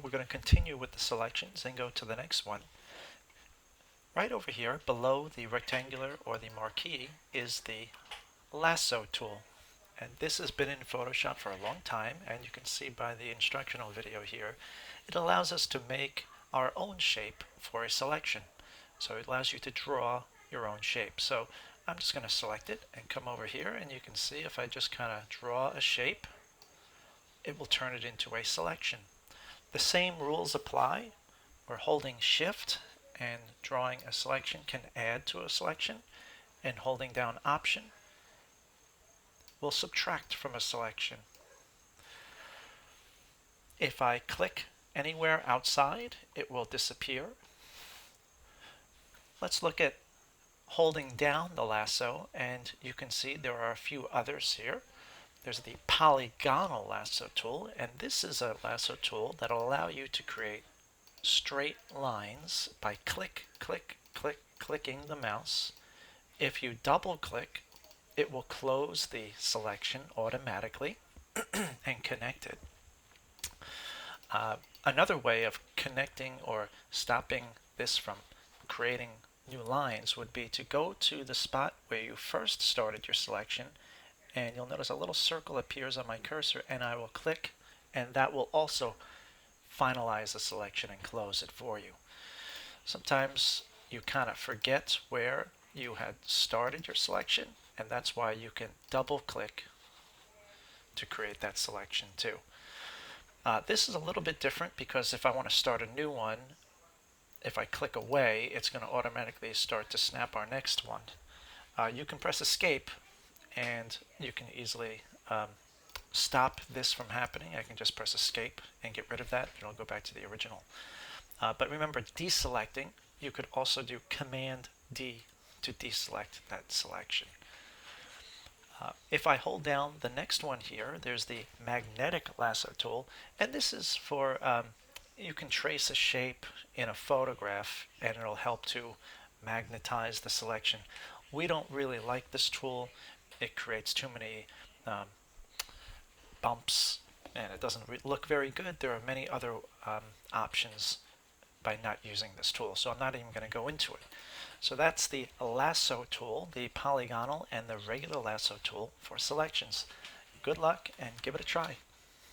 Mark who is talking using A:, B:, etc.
A: we're going to continue with the selections and go to the next one. Right over here below the rectangular or the marquee is the Lasso Tool. And this has been in Photoshop for a long time, and you can see by the instructional video here, it allows us to make our own shape for a selection. So it allows you to draw your own shape. So I'm just going to select it and come over here, and you can see if I just kind of draw a shape, it will turn it into a selection. The same rules apply. We're holding Shift and drawing a selection can add to a selection, and holding down Option will subtract from a selection. If I click anywhere outside, it will disappear. Let's look at holding down the lasso, and you can see there are a few others here. There's the Polygonal Lasso Tool, and this is a lasso tool that will allow you to create straight lines by clicking the mouse. If you double click, it will close the selection automatically and connect it. Another way of connecting or stopping this from creating new lines would be to go to the spot where you first started your selection, and you'll notice a little circle appears on my cursor, and I will click, and that will also finalize the selection and close it for you. Sometimes you kind of forget where you had started your selection, and that's why you can double click to create that selection too. This is a little bit different because if I want to start a new one, if I click away, it's going to automatically start to snap our next one. You can press Escape, and you can easily stop this from happening. I can just press Escape and get rid of that, and it'll go back to the original. But remember, deselecting, you could also do Command D to deselect that selection. If I hold down the next one here, there's the Magnetic Lasso Tool, and this is for you can trace a shape in a photograph, and it'll help to magnetize the selection. We don't really like this tool. It creates too many bumps, and it doesn't look very good. There are many other options by not using this tool, so I'm not even going to go into it. So that's the Lasso Tool, the Polygonal and the regular Lasso Tool for selections. Good luck and give it a try.